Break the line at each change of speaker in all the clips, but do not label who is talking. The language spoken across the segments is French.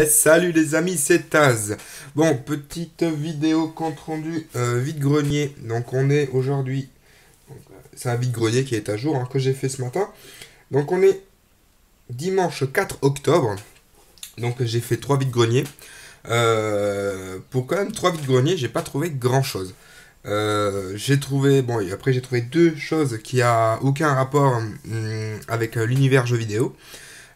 Salut les amis, c'est Taz. Bon, petite vidéo compte rendu vide-grenier. Donc on est aujourd'hui, c'est un vide-grenier qui est à jour, que j'ai fait ce matin. Donc on est dimanche 4 octobre. Donc j'ai fait 3 vide-greniers. Pour quand même 3 vide-greniers, j'ai pas trouvé grand chose. J'ai trouvé, bon, et après j'ai trouvé deux choses qui a aucun rapport avec l'univers jeu vidéo.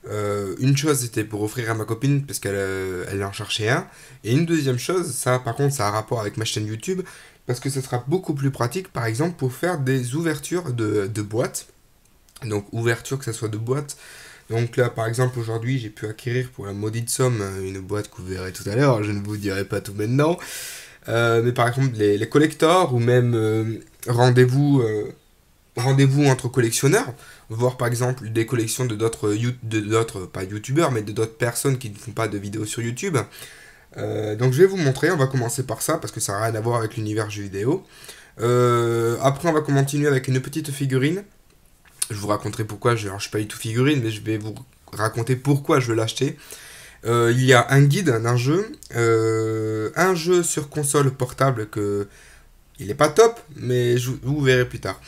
Une chose c'était pour offrir à ma copine parce qu'elle en cherchait un. Et une deuxième chose, ça par contre ça a un rapport avec ma chaîne YouTube parce que ce sera beaucoup plus pratique par exemple pour faire des ouvertures de boîtes. Donc ouverture que ce soit de boîtes. Donc là par exemple aujourd'hui j'ai pu acquérir pour la maudite somme une boîte que vous verrez tout à l'heure. Je ne vous dirai pas tout maintenant. Mais par exemple les collectors ou même rendez-vous entre collectionneurs, voir par exemple des collections de d'autres pas youtubeurs, mais de d'autres personnes qui ne font pas de vidéos sur YouTube. Donc je vais vous montrer, on va commencer par ça, parce que ça n'a rien à voir avec l'univers jeu vidéo. Après on va continuer avec une petite figurine. Je vous raconterai pourquoi, je ne suis pas du tout figurine, mais je vais vous raconter pourquoi je veux l'acheter. Il y a un guide d'un jeu, un jeu sur console portable que... Il n'est pas top, mais vous verrez plus tard.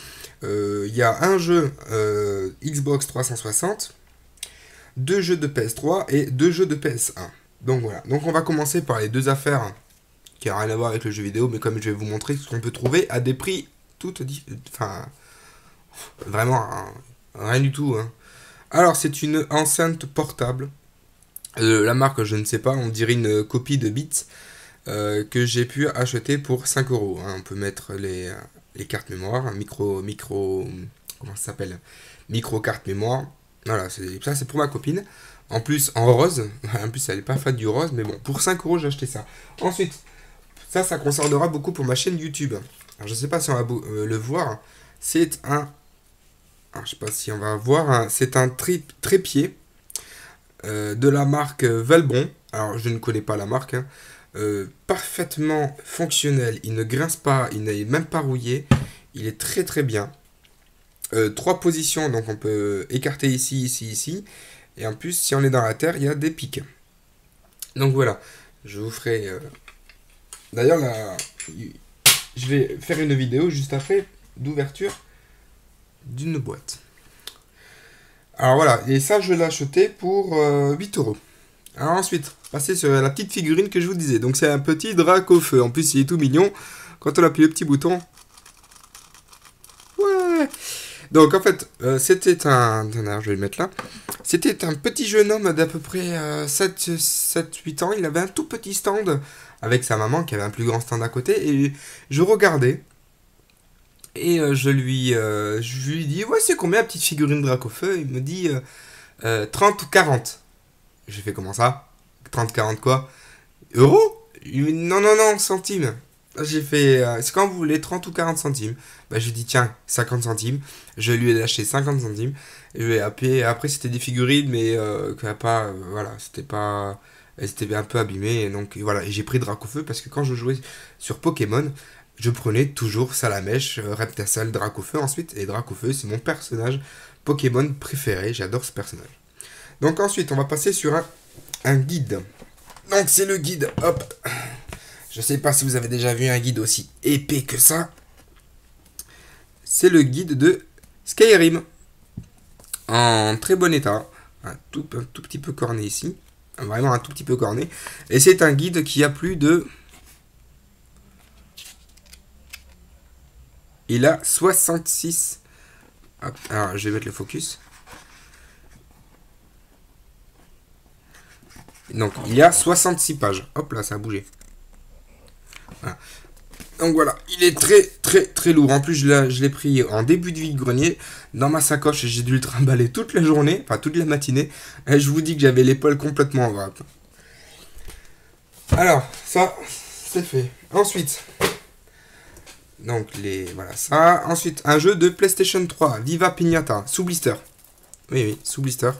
Il y a un jeu Xbox 360, deux jeux de PS3 et deux jeux de PS1. Donc voilà. Donc on va commencer par les deux affaires qui n'ont rien à voir avec le jeu vidéo, mais comme je vais vous montrer ce qu'on peut trouver à des prix enfin, vraiment rien du tout. Alors c'est une enceinte portable. La marque je ne sais pas, on dirait une copie de Beats. Que j'ai pu acheter pour 5 euros. On peut mettre les cartes mémoire, comment ça s'appelle? Micro carte mémoire. Voilà, ça c'est pour ma copine. En plus, en rose. En plus, elle n'est pas fan du rose, mais bon, pour 5 euros, j'ai acheté ça. Ensuite, ça concernera beaucoup pour ma chaîne YouTube. Alors, je sais pas si on va le voir. C'est un. Alors, je sais pas si on va voir. C'est un trépied de la marque Valbon. Alors, je ne connais pas la marque. Parfaitement fonctionnel, il ne grince pas, il n'est même pas rouillé, il est très très bien. Trois positions, donc on peut écarter ici, ici, ici, et en plus si on est dans la terre, il y a des pics. Donc voilà, je vous ferai... D'ailleurs là, je vais faire une vidéo juste après d'ouverture d'une boîte. Alors voilà, et ça je l'ai acheté pour 8 euros. Alors ensuite, passer sur la petite figurine que je vous disais. Donc c'est un petit Dracofeu. En plus, il est tout mignon. Quand on appuie le petit bouton. Ouais. Donc en fait, c'était un... Alors, je vais le mettre là. C'était un petit jeune homme d'à peu près 7-8 ans. Il avait un tout petit stand avec sa maman qui avait un plus grand stand à côté. Et je regardais. Et je lui dis, ouais, c'est combien la petite figurine Dracofeu? Il me dit 30 ou 40. J'ai fait comment ça? 30-40 quoi? Euros? Non, non, non, centimes. J'ai fait, c'est quand vous voulez, 30 ou 40 centimes. Bah, j'ai dit, tiens, 50 centimes. Je lui ai lâché 50 centimes. Et après c'était des figurines, mais voilà, c'était pas... Elles étaient un peu abîmées. Et donc, voilà, et j'ai pris Dracofeu parce que quand je jouais sur Pokémon, je prenais toujours Salamèche, Reptasal, Dracofeu ensuite. Et Dracofeu, c'est mon personnage Pokémon préféré. J'adore ce personnage. Donc ensuite, on va passer sur un guide. Donc c'est le guide, hop. Je sais pas si vous avez déjà vu un guide aussi épais que ça. C'est le guide de Skyrim. En très bon état. Un tout petit peu corné ici. Vraiment un tout petit peu corné. Et c'est un guide qui a plus de... Il a 66... Hop, alors je vais mettre le focus. Donc, il y a 66 pages. Hop là, ça a bougé. Voilà. Donc voilà, il est très très très lourd. En plus, je l'ai pris en début de vide-grenier dans ma sacoche et j'ai dû le trimballer toute la journée, enfin toute la matinée. Et je vous dis que j'avais l'épaule complètement en vrac. Alors, ça, c'est fait. Ensuite, donc voilà ça. Ensuite, un jeu de PlayStation 3, Viva Pinata, sous blister. Oui, oui, sous blister.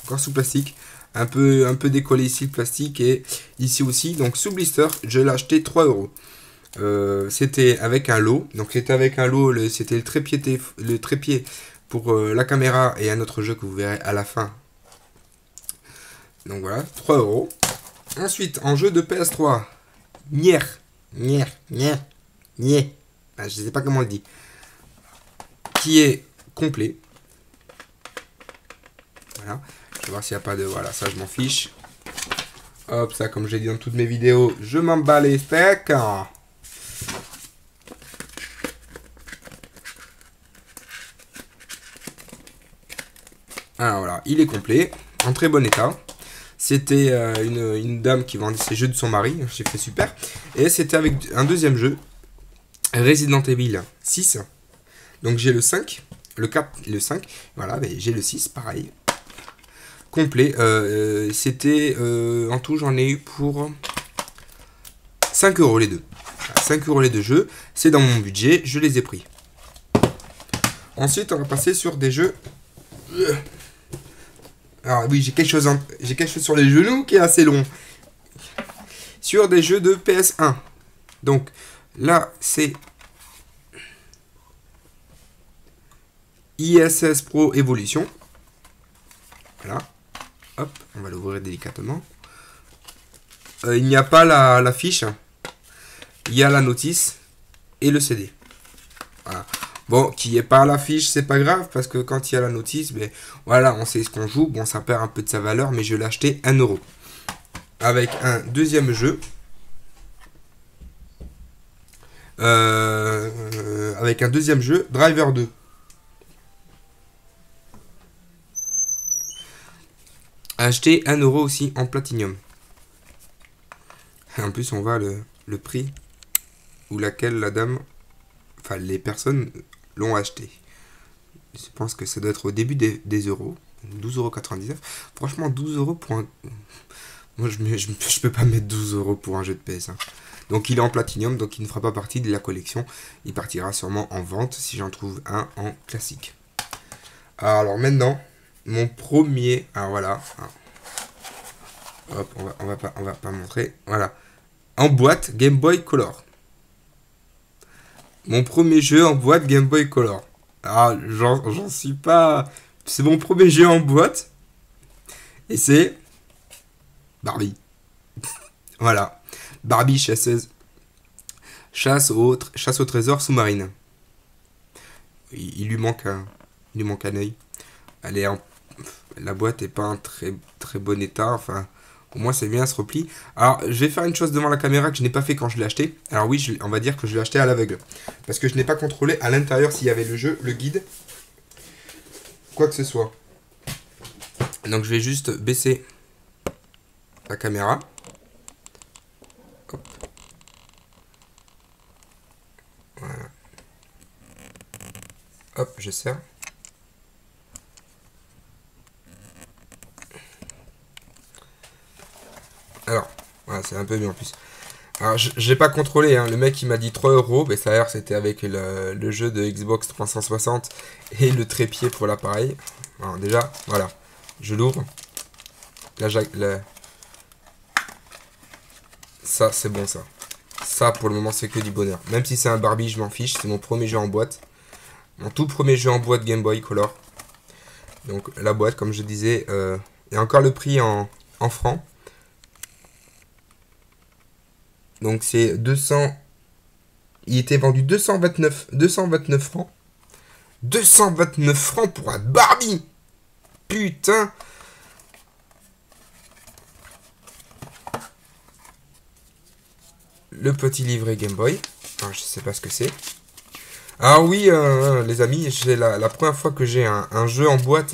Encore sous plastique. Un peu décollé ici le plastique et ici aussi. Donc sous blister, je l'ai acheté 3 euros. C'était avec un lot. Donc c'était avec un lot, c'était le trépied pour la caméra et un autre jeu que vous verrez à la fin. Donc voilà, 3 euros. Ensuite, en jeu de PS3, Nier. Nier. Nier. Nier. Ah, je sais pas comment on le dit. Qui est complet. Voilà. Je vais voir s'il n'y a pas de... Voilà, ça je m'en fiche. Hop, ça comme j'ai dit dans toutes mes vidéos, je m'en bats les steaks. Alors voilà, il est complet, en très bon état. C'était une dame qui vendait ses jeux de son mari, j'ai fait super. Et c'était avec un deuxième jeu, Resident Evil 6. Donc j'ai le 5, le 4, le 5. Voilà, mais j'ai le 6, pareil. Complet. C'était en tout, j'en ai eu pour 5 euros les deux. 5 euros les deux jeux. C'est dans mon budget, je les ai pris. Ensuite, on va passer sur des jeux. Alors oui, j'ai quelque chose sur les genoux qui est assez long. Sur des jeux de PS1. Donc là, c'est ISS Pro Evolution. Voilà. Hop, on va l'ouvrir délicatement. Il n'y a pas la fiche. Il y a la notice et le CD. Voilà. Bon, qu'il n'y ait pas la fiche, c'est pas grave, parce que quand il y a la notice, ben, voilà, on sait ce qu'on joue. Bon, ça perd un peu de sa valeur, mais je l'ai acheté 1 euro. Avec un deuxième jeu. Avec un deuxième jeu, Driver 2. Acheté 1 euro aussi en platinium. En plus, on voit le prix ou laquelle la dame, enfin les personnes l'ont acheté. Je pense que ça doit être au début des euros. 12,99 €. Franchement, 12 euros pour un... Moi, je peux pas mettre 12 euros pour un jeu de PS. Hein. Donc, il est en platinium, donc il ne fera pas partie de la collection. Il partira sûrement en vente si j'en trouve un en classique. Alors, maintenant, mon premier... Alors, voilà. Hop, on va pas montrer. Voilà. En boîte, Game Boy Color. Mon premier jeu en boîte Game Boy Color. Ah, j'en suis pas... C'est mon premier jeu en boîte. Et c'est... Barbie. Voilà. Barbie chasseuse. Chasse au trésor sous-marine. Il lui manque un œil. La boîte est pas en très bon état. Enfin, au moins c'est bien, elle se replie. Alors, je vais faire une chose devant la caméra que je n'ai pas fait quand je l'ai acheté. Alors oui, on va dire que je l'ai acheté à l'aveugle. Parce que je n'ai pas contrôlé à l'intérieur s'il y avait le jeu, le guide. Quoi que ce soit. Donc je vais juste baisser la caméra. Hop. Voilà. Hop, je serre. Alors, voilà, c'est un peu mieux en plus. Alors, j'ai pas contrôlé, hein. Le mec il m'a dit 3 euros, mais ça a l'air c'était avec le jeu de Xbox 360 et le trépied pour l'appareil. Alors déjà, voilà, je l'ouvre. Là, ça c'est bon ça. Ça pour le moment c'est que du bonheur. Même si c'est un Barbie, je m'en fiche, c'est mon premier jeu en boîte. Mon tout premier jeu en boîte Game Boy Color. Donc la boîte, comme je disais, il y a encore le prix en francs. Donc c'est 200... Il était vendu 229 francs. 229 francs pour un Barbie. Putain. Le petit livret Game Boy. Alors, je sais pas ce que c'est. Ah oui, les amis, c'est la première fois que j'ai un jeu en boîte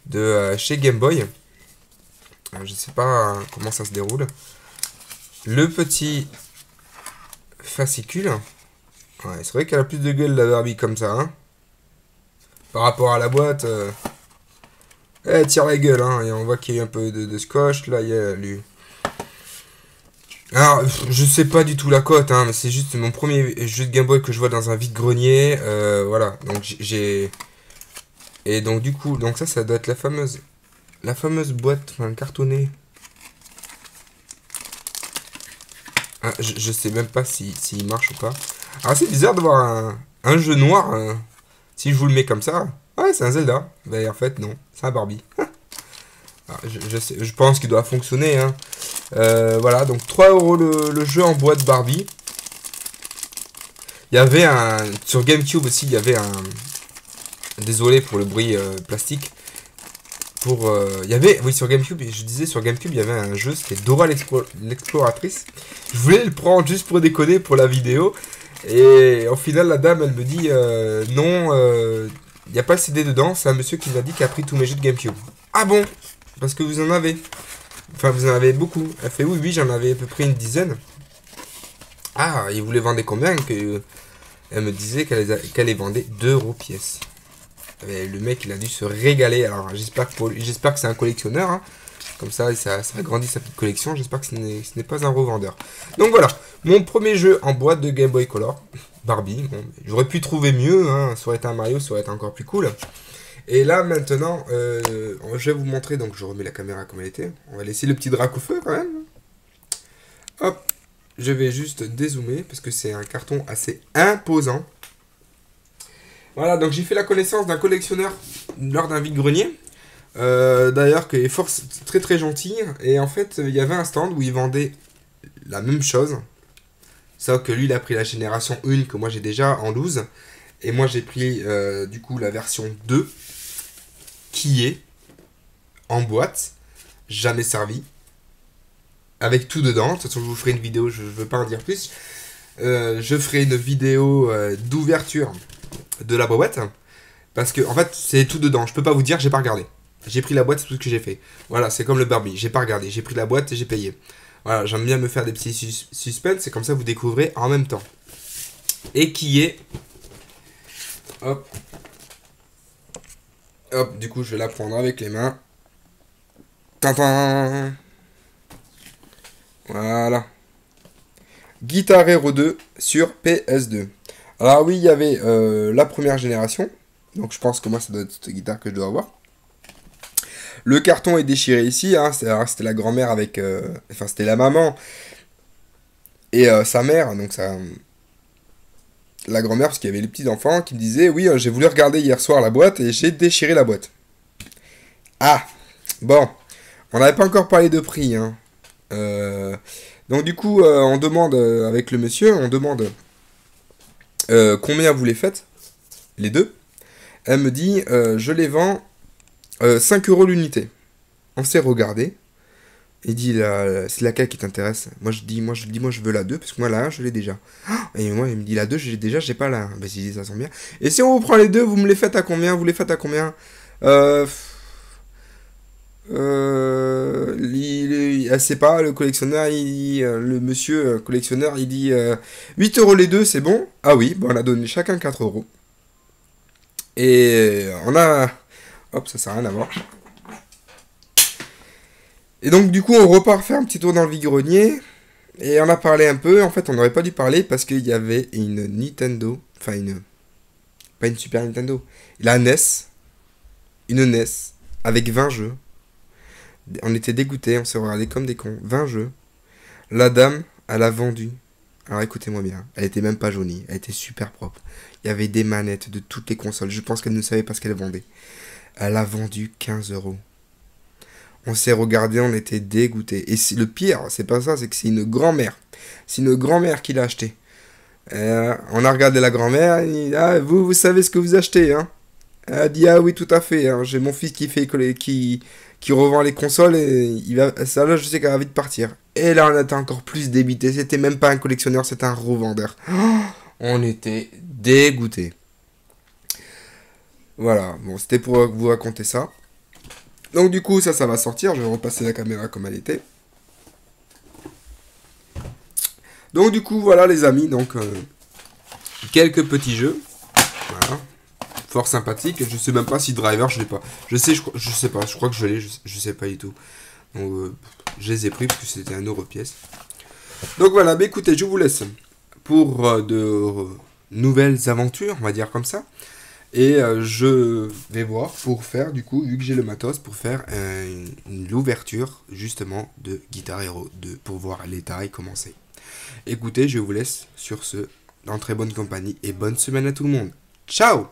de chez Game Boy. Alors, je sais pas comment ça se déroule. Le petit fascicule. Ouais, c'est vrai qu'elle a plus de gueule la Barbie comme ça. Hein. Par rapport à la boîte. Elle tire la gueule. Hein, et on voit qu'il y a un peu de scotch. Là, il y a lui. Alors, je sais pas du tout la cote. Hein, mais c'est juste mon premier jeu de Game Boy que je vois dans un vide-grenier. Voilà. Donc j'ai... Et donc du coup, donc ça doit être la fameuse boîte cartonnée. Ah, je sais même pas s'il marche ou pas. Alors c'est bizarre de voir un jeu noir. Si je vous le mets comme ça. Ouais, c'est un Zelda. Mais en fait, non. C'est un Barbie. Alors, je pense qu'il doit fonctionner. Hein. Voilà, donc 3 € le jeu en boîte Barbie. Il y avait un... Sur GameCube aussi, il y avait un... Désolé pour le bruit plastique. Il y avait... Oui, sur GameCube, je disais sur GameCube, il y avait un jeu, c'était Dora l'exploratrice. Je voulais le prendre juste pour déconner pour la vidéo. Et au final, la dame, elle me dit non, il n'y a pas le CD dedans. C'est un monsieur qui m'a dit qu'il a pris tous mes jeux de GameCube. Ah bon? Parce que vous en avez. Enfin, vous en avez beaucoup. Elle fait oui, j'en avais à peu près une dizaine. Ah, il vous les vendait combien? Elle me disait qu'elle les vendait 2 € pièce. Et le mec, il a dû se régaler. Alors, j'espère que c'est un collectionneur. Hein. Comme ça agrandit sa petite collection. J'espère que ce n'est pas un revendeur. Donc voilà, mon premier jeu en boîte de Game Boy Color. Barbie. Bon, j'aurais pu trouver mieux. Hein. Ça aurait été un Mario, ça aurait été encore plus cool. Et là, maintenant, je vais vous montrer. Donc, je remets la caméra comme elle était. On va laisser le petit drac au feu quand même. Hop. Je vais juste dézoomer parce que c'est un carton assez imposant. Voilà, donc j'ai fait la connaissance d'un collectionneur lors d'un vide-grenier. D'ailleurs, qui est très très gentil. Et en fait, il y avait un stand où il vendait la même chose. Sauf que lui, il a pris la génération 1 que moi j'ai déjà en loose. Et moi j'ai pris du coup la version 2 qui est en boîte, jamais servi. Avec tout dedans. De toute façon, je vous ferai une vidéo, je ne veux pas en dire plus. Je ferai une vidéo d'ouverture de la boîte. Parce que, en fait, c'est tout dedans. Je peux pas vous dire, j'ai pas regardé. J'ai pris la boîte, c'est tout ce que j'ai fait. Voilà, c'est comme le Barbie. J'ai pas regardé. J'ai pris la boîte et j'ai payé. Voilà, j'aime bien me faire des petits suspens. C'est comme ça, vous découvrez en même temps. Et qui est... Hop. Hop, du coup, je vais la prendre avec les mains. Tintin. Voilà. Guitar Hero 2 sur PS2. Alors oui, il y avait la première génération. Donc je pense que moi, ça doit être cette guitare que je dois avoir. Le carton est déchiré ici. Hein. C'était la grand-mère avec... Enfin, c'était la maman et sa mère. Donc ça... La grand-mère, parce qu'il y avait les petits-enfants qui me disaient... Oui, j'ai voulu regarder hier soir la boîte et j'ai déchiré la boîte. Ah. Bon. On n'avait pas encore parlé de prix. Hein. Donc du coup, on demande avec le monsieur, on demande combien vous les faites, les deux. Elle me dit, je les vends 5 € l'unité. On s'est regardé. Il dit, c'est laquelle qui t'intéresse? Moi je dis, moi je veux la 2 parce que moi la 1 je l'ai déjà. Et moi il me dit la 2 je l'ai déjà, j'ai pas la 1. Bah si ça sent bien. Et si on vous prend les deux, vous me les faites à combien? Vous les faites à combien? Elle sait pas, le collectionneur, le monsieur collectionneur, il dit 8 € les deux, c'est bon? Ah oui, bon, on a donné chacun 4 €. Et on a... Hop, ça sert à rien à voir. Et donc, du coup, on repart faire un petit tour dans le vide-grenier. Et on a parlé un peu. En fait, on n'aurait pas dû parler parce qu'il y avait une Nintendo. Enfin, pas une Super Nintendo. La NES. Une NES. Avec 20 jeux. On était dégoûtés, on s'est regardé comme des cons. 20 jeux. La dame, elle a vendu. Alors écoutez-moi bien, elle était même pas jaunie, elle était super propre. Il y avait des manettes de toutes les consoles. Je pense qu'elle ne savait pas ce qu'elle vendait. Elle a vendu 15 €. On s'est regardé, on était dégoûtés. Et le pire, c'est pas ça, c'est que c'est une grand-mère. C'est une grand-mère qui l'a acheté. On a regardé la grand-mère, elle dit, ah, vous savez ce que vous achetez, hein? Elle a dit, ah oui, tout à fait, hein. J'ai mon fils qui revend les consoles et ça là, je sais qu'elle va vite partir. Et là, on était encore plus débité. C'était même pas un collectionneur, c'était un revendeur. Oh, on était dégoûtés. Voilà, bon, c'était pour vous raconter ça. Donc du coup, ça va sortir. Je vais repasser la caméra comme elle était. Donc du coup, voilà les amis. Donc, quelques petits jeux. Voilà. Fort sympathique. Je sais même pas si Driver, je l'ai pas. Je sais pas. Je crois que je l'ai. Je sais pas du tout. Donc, je les ai pris parce que c'était 1 € pièce. Donc voilà, bah écoutez, je vous laisse pour de nouvelles aventures, on va dire comme ça. Et je vais voir pour faire, du coup, vu que j'ai le matos, pour faire l'ouverture justement de Guitar Hero 2 pour voir l'état et commencer. Écoutez, je vous laisse sur ce, en très bonne compagnie et bonne semaine à tout le monde. Ciao!